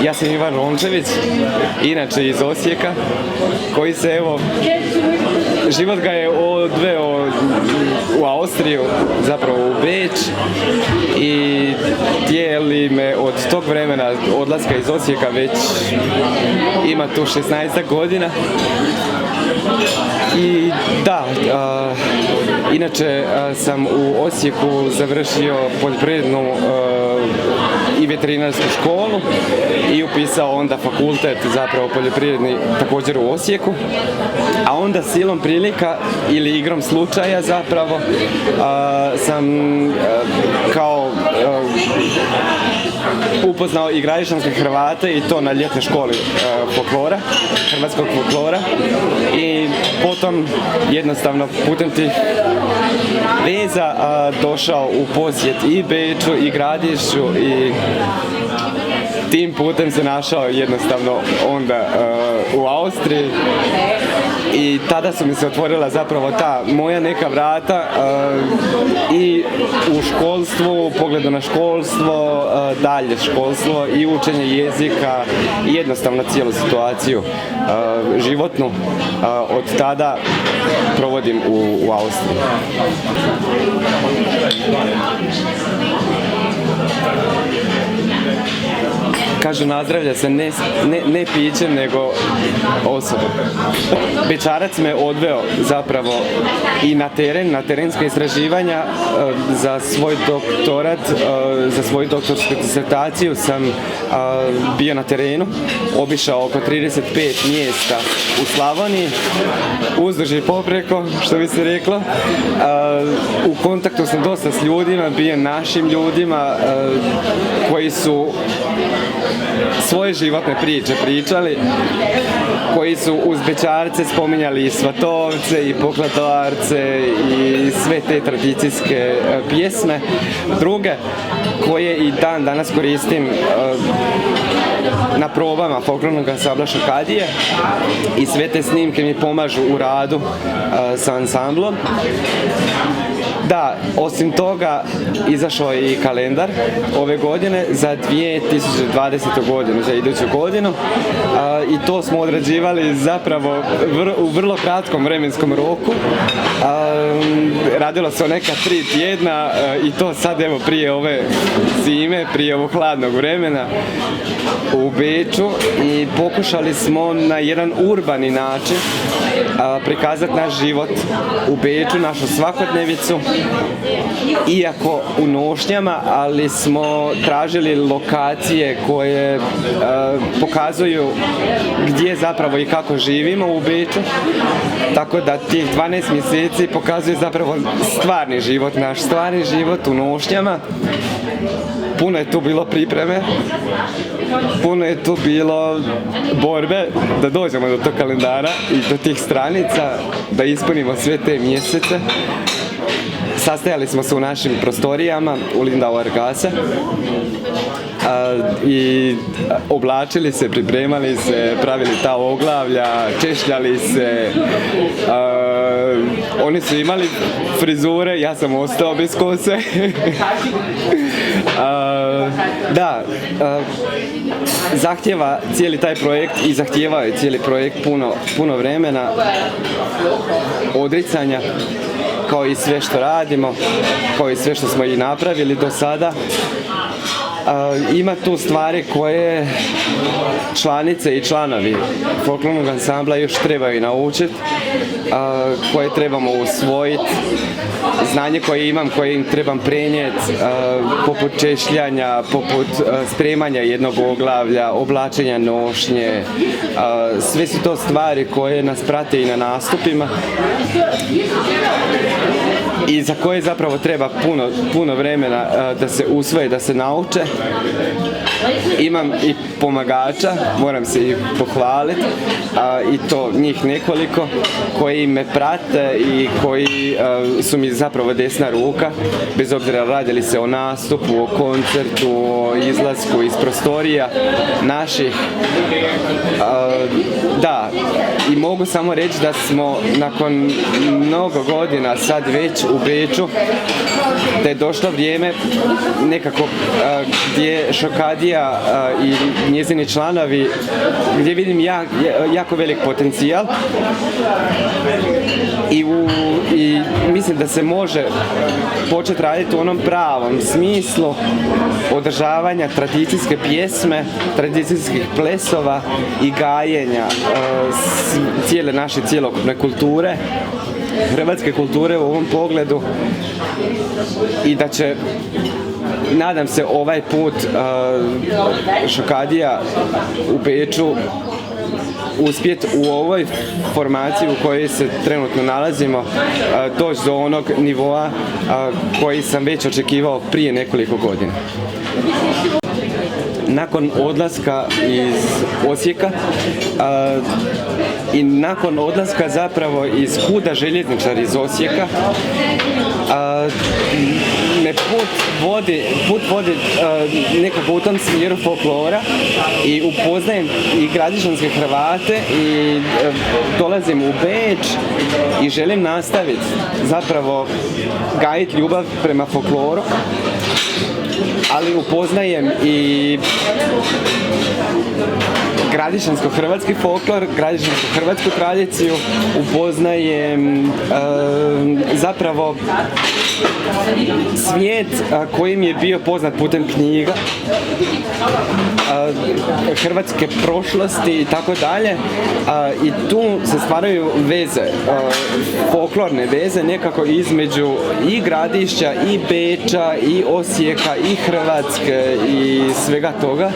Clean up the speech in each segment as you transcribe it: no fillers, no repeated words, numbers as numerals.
Ja sam Ivan Rončević, inače iz Osijeka, koji se evo, život ga je odveo u Austriju, zapravo u Beč, i dijeli me od tog vremena odlaska iz Osijeka već ima tu 16 godina. I da, inače sam u Osijeku završio poljoprivrednu i veterinarsku školu i upisao onda fakultet, zapravo poljoprivredni, također u Osijeku. A onda silom prilika ili igrom slučaja zapravo sam kao upoznao i gradišćanske Hrvate, i to na ljetnoj školi folklora, hrvatskog folklora, i potom jednostavno putem tih veza došao u posjet i Beču i Gradišću, i tim putem se našao jednostavno onda u Austriji. I tada su mi se otvorila zapravo ta moja neka vrata i u školstvu, u pogledu na školstvo, dalje školstvo i učenje jezika i jednostavno cijelu situaciju životnu od tada provodim u Austriji. Kažu nazdravlja se ne pićem, nego osobom. Bečarac me odveo zapravo i na teren, na terenska istraživanja. Za svoj doktorat, za svoju doktorsku disertaciju sam bio na terenu, obišao oko 35 mjesta u Slavoniji, uzduž i popreko, što bi se reklo. U kontaktu sam dosta s ljudima, bio našim ljudima koji su svoje životne priče pričali, koji su uz Bečarce spominjali i Svatovce i Poklatovarce i sve te tradicijske pjesme. Druge koje i dan danas koristim na probama folklornog ansambla Šokadije, i sve te snimke mi pomažu u radu sa ansamblom. Da, osim toga, izašao je i kalendar ove godine za 2020. godinu, za iduću godinu, i to smo odrađivali zapravo u vrlo kratkom vremenskom roku. Radilo se o neka 3 tjedna, i to sad evo prije ove zime, prije ovog hladnog vremena u Beču, i pokušali smo na jedan urbani način prikazati naš život u Beču, našu svakodnevicu, iako u nošnjama, ali smo tražili lokacije koje pokazuju gdje zapravo i kako živimo u Beču, tako da tih 12 mjeseci pokazuje zapravo stvarni život, naš stvarni život u nošnjama. Puno je tu bilo pripreme, puno je tu bilo borbe da dođemo do tog kalendara i do tih stranica, da ispunimo sve te mjesece. Sastajali smo se u našim prostorijama u Lindauer Gasse i oblačili se, pripremali se, pravili ta oglavlja, češljali se. Oni su imali frizure, ja sam ostao bez kose. Da, zahtjeva cijeli taj projekt, i zahtjevao je cijeli projekt puno vremena, odricanja, kao i sve što radimo, kao i sve što smo i napravili do sada. Ima tu stvari koje članice i članovi folklornog ansambla još trebaju naučiti, koje trebamo usvojiti, znanje koje imam, koje im trebam prenijeti, poput češljanja, poput spremanja jednog oglavlja, oblačenja nošnje. Sve su to stvari koje nas prate i na nastupima. i za koje zapravo treba puno vremena da se usvoje, da se nauče. Imam i pomagača, moram se i pohvaliti, i to njih nekoliko koji me prate i koji su mi zapravo desna ruka, bez obzira radili se o nastupu, o koncertu, o izlasku iz prostorija naših. Da, i mogu samo reći da smo nakon mnogo godina sad već u Beču, da je došlo vrijeme nekako gdje Šokadija i njezini članovi, gdje vidim jako velik potencijal i mislim da se može početi raditi u onom pravom smislu održavanja tradicijske pjesme, tradicijskih plesova i gajenja cijele naše cjelokupne kulture, hrvatske kulture u ovom pogledu, i da će, nadam se, ovaj put Šokadija u Beču uspjeti u ovoj formaciji u kojoj se trenutno nalazimo doći do onog nivoa koji sam već očekivao prije nekoliko godina. Nakon odlaska iz Osijeka i nakon odlaska zapravo iz Huda željezničar iz Osijeka, me put vodi nekako u tom smjeru folklora i upoznajem i gradišanske Hrvate i dolazim u Beč i želim nastaviti zapravo gajiti ljubav prema folkloru, ali upoznajem i gradišansko-hrvatski folklor, gradišansko-hrvatsku tradiciju, upoznajem zapravo svijet koji mi je bio poznat putem knjiga, hrvatske prošlosti i tako dalje, i tu se stvaraju veze, folklorne veze nekako između i Gradišća, i Beča, i Osijeka, i Hrvatske i svega toga.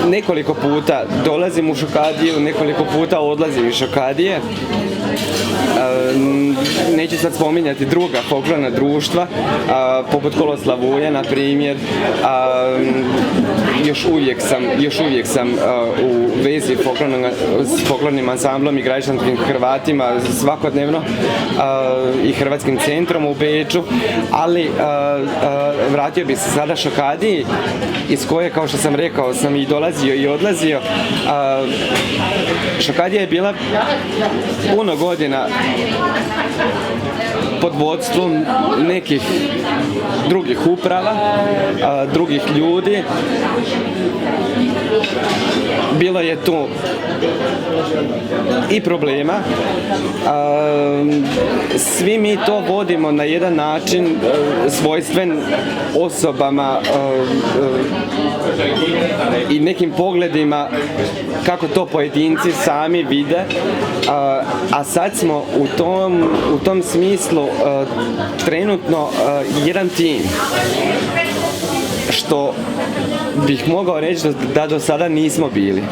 Nekoliko puta dolazim u Šokadiju, nekoliko puta odlazim iz Šokadije. Neću sad spominjati druga folklorna društva, poput Koloslavuja, na primjer. Još uvijek sam u vezi s folklornim ansamblom i gradišanskim Hrvatima svakodnevno i Hrvatskim centrom u Beču, ali vratio bi se sada Šokadiji, iz koje, kao što sam rekao, sam i dolazio i odlazio. Šokadija je bila puno godina pod vodstvom nekih drugih uprava, drugih ljudi. Bilo je tu i problema. Svi mi to vodimo na jedan način svojstven osobama i nekim pogledima kako to pojedinci sami vide, a sad smo u tom smislu trenutno jedan tim, što bih mogao reći da do sada nismo bili.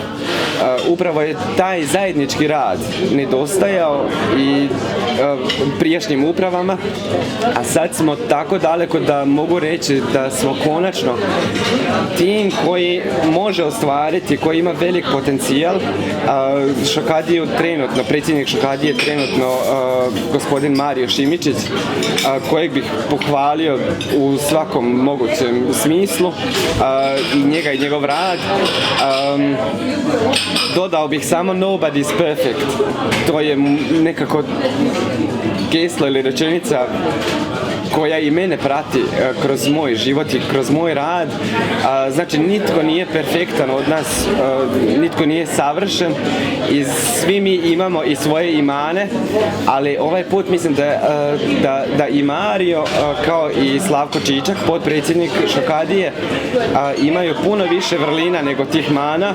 Upravo je taj zajednički rad nedostajao i prijašnjim upravama, a sad smo tako daleko da mogu reći da smo konačno tim koji može ostvariti, koji ima velik potencijal. Šokadiju trenutno, predsjednik Šokadije trenutno gospodin Mario Šimičić, kojeg bih pohvalio u svakom mogućem smislu, i njega i njegov rad. Dodao bih samo nobody's perfect. To je nekako geslo ili rečenica koja i mene prati kroz moj život i kroz moj rad. Znači, nitko nije perfektan od nas, nitko nije savršen i svi mi imamo i svoje imane, ali ovaj put mislim da i Mario kao i Slavko Čičak, potpredsjednik Šokadije, imaju puno više vrlina nego tih mana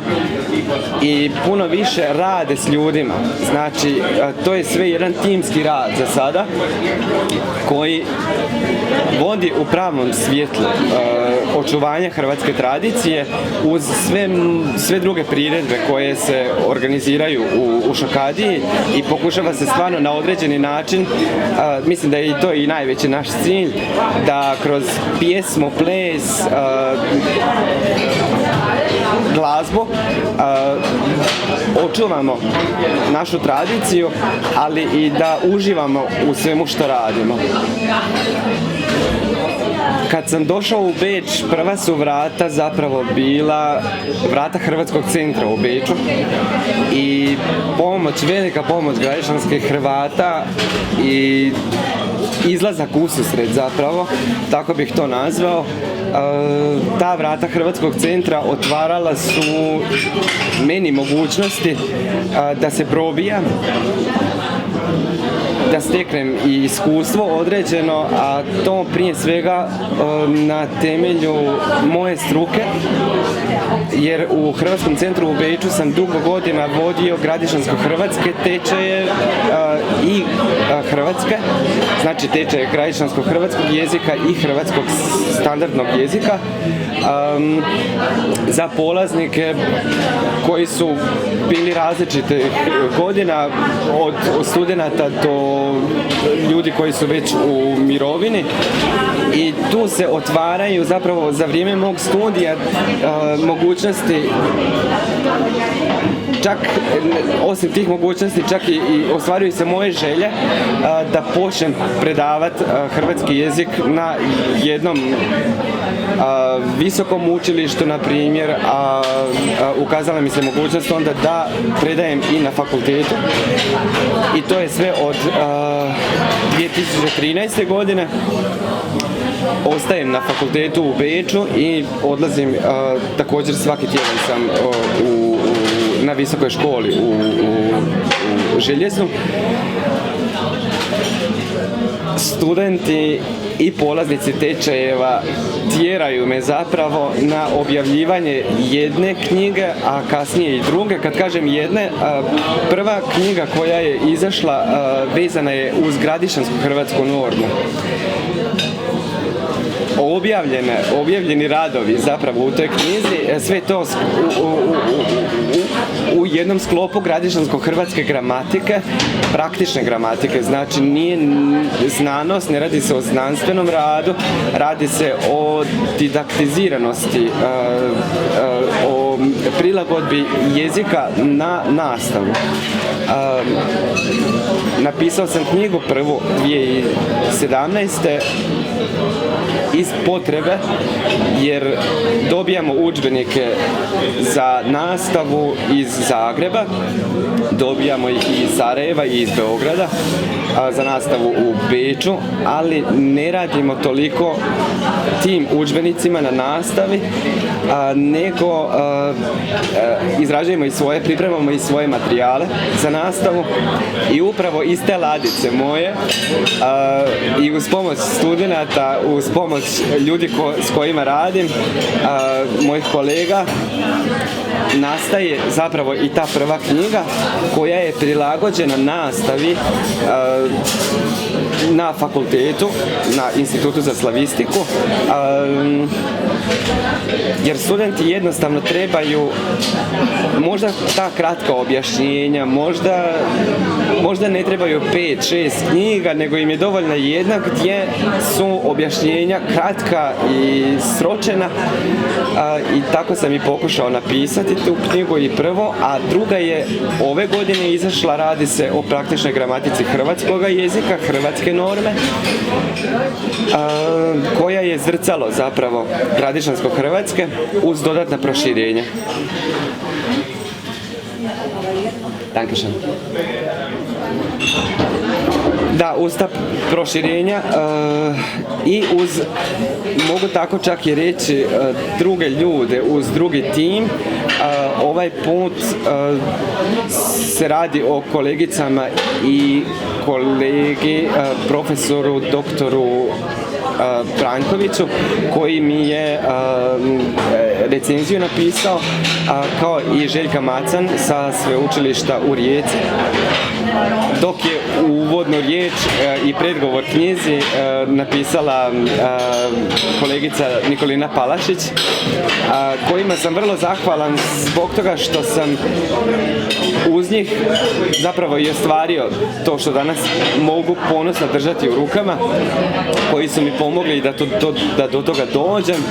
i puno više rade s ljudima. Znači, to je sve jedan timski rad za sada koji vodi u pravom svjetlu očuvanja hrvatske tradicije uz sve druge priredbe koje se organiziraju u Šokadiji i pokušava se stvarno na određeni način, mislim da je i to i najveći naš cilj, da kroz pjesmu, ples, glazbu očuvamo našu tradiciju, ali i da uživamo u svemu što radimo. Kad sam došao u Beč, prva su vrata zapravo bila vrata Hrvatskog centra u Beču i velika pomoć gradišćanskih Hrvata i izlazak ususret zapravo, tako bih to nazvao. Ta vrata Hrvatskog centra otvarala su meni mogućnosti da se probijam, da steknem i iskustvo određeno, a to prije svega na temelju moje struke, jer u Hrvatskom centru u Beču sam dugo godina vodio gradišćansko-hrvatske tečaje i hrvatske, znači tečaje gradišćansko-hrvatskog jezika i hrvatskog standardnog jezika za polaznike koji su bili različite godina, od studenata do ljudi koji su već u mirovini, i tu se otvaraju zapravo za vrijeme mog studija mogućnosti, čak osim tih mogućnosti čak i ostvaruju se moje želje da počnem predavati hrvatski jezik na jednom visokom učilištu, na primjer, ukazala mi se mogućnost onda da predajem i na fakultetu, i to je sve od 2013. godine. Ostajem na fakultetu u Beču i odlazim, također svaki tjedan sam na visokoj školi u Željezu. Studenti i polaznici tečajeva tjeraju me zapravo na objavljivanje jedne knjige, a kasnije i druge. Kad kažem jedne, prva knjiga koja je izašla vezana je uz gradišćansku hrvatsku normu. Objavljeni radovi zapravo u toj knjizi, sve to u jednom sklopu gradišćansko-hrvatske gramatike, praktične gramatike, znači nije znanost, ne radi se o znanstvenom radu, radi se o didaktiziranosti, o prilagodbi jezika na nastavu. Napisao sam knjigu prvu 2017. iz potrebe, jer dobijamo udžbenike za nastavu iz Zagreba, dobijamo ih iz Sarajeva i iz Beograda, za nastavu u Beču, ali ne radimo toliko tim udžbenicima na nastavi, nego izrađujemo i pripremamo i svoje materijale za nastavu, i upravo iz te ladice moje i uz pomoć studenata, uz pomoć ljudi s kojima radim, mojih kolega, nastaje zapravo i ta prva knjiga koja je prilagođena nastavi na fakultetu, na Institutu za slavistiku, jer studenti jednostavno trebaju možda ta kratka objašnjenja, možda ne trebaju 5-6 knjiga, nego im je dovoljna jedna gdje su objašnjenja kratka i sročena, i tako sam i pokušao napisati tu knjigu i prvo, a druga je ove godine izašla, radi se o praktičnoj gramatici hrvatskog jezika, hrvatske norme, koja je zrcalo zapravo gradišćansko-hrvatske uz dodatna proširenja. Dankeschön. Da, uz ta proširenja i uz, mogu tako čak i reći, druge ljude, uz drugi tim. Ovaj put se radi o kolegicama i kolegi, profesoru, doktoru Brankoviću, koji mi je recenziju napisao, kao i Željka Macan sa sveučilišta u Rijeci. dok je uvodnu riječ i predgovor knjizi napisala kolegica Nikolina Palašić, kojima sam vrlo zahvalan zbog toga što sam uz njih zapravo i ostvario to što danas mogu ponosno držati u rukama, koji su mi pomogli da do toga dođem.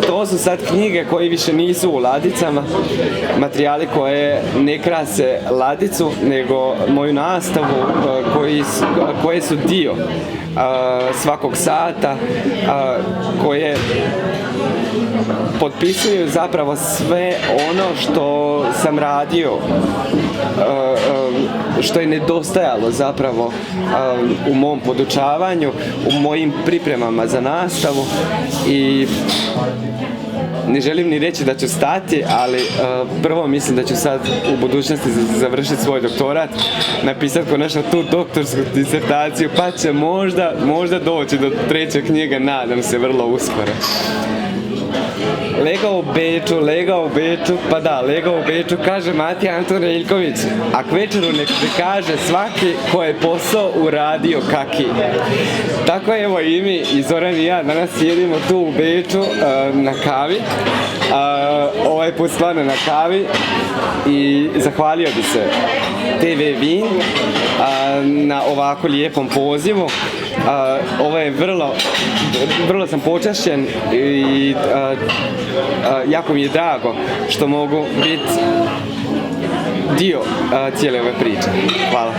To su sad knjige koje više nisu u ladicama, materijali koje ne krase ladicu, nego moju nastavu, koje su dio svakog sata, koje potpisuju zapravo sve ono što sam radio, što je nedostajalo zapravo u mom podučavanju, u mojim pripremama za nastavu. I ne želim ni reći da ću stati, ali prvo mislim da ću sad u budućnosti završiti svoj doktorat, napisati konačno tu doktorsku disertaciju, pa će možda doći do treće knjige, nadam se vrlo uskoro. Legao u Beču, pa da, legao u Beču, kaže Matija Antun Reljković, a k večeru nek prikaže svaki ko je posao uradio kaki. Tako evo i mi, i Zoran i ja, danas sjedimo tu u Beču na kavi, ovaj put stvarno na kavi, i zahvalio bi se TV Vin na ovako lijepom pozivu. Ovo je vrlo sam počašćen i jako mi je drago što mogu biti dio cijele ove priče. Hvala.